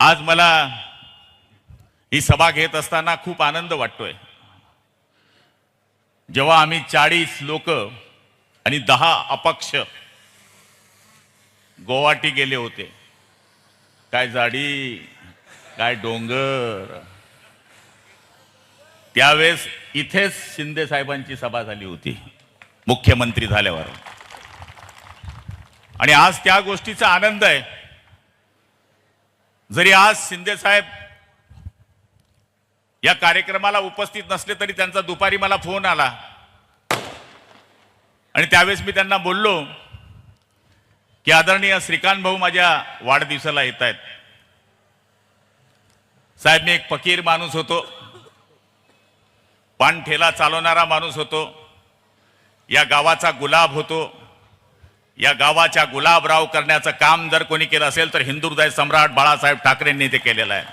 आज मला ही सभा घेत असताना खूप आनंद वाटतोय। जेव्हा आम्ही 40 लोक आणि 10 अपक्ष गोवाटी गेले होते, काय झाडी काय डोंगर, त्यावेळेस इथेच शिंदे साहेबांची सभा झाली होती मुख्यमंत्री झाल्यावर। आणि आज त्या गोष्टीचा आनंद आहे। जरी आज शिंदे साहेब या कार्यक्रमाला उपस्थित नसले तरी त्यांचा दुपारी मला फोन आला आणि त्यावेळेस मी त्यांना बोललो की आदरणीय श्रीकांत भाऊ माझ्या वाढदिवसाला येत आहेत। साहेब, मी एक फकीर माणूस होतो, पान ठेला चालवणारा माणूस होतो, या गावाचा गुलाब होतो। या गावाच्या गुलाबराव करण्याचं काम जर कोणी केलं असेल तर हिंदुहृदय सम्राट बाळासाहेब ठाकरेंनी ते केलेलं आहे।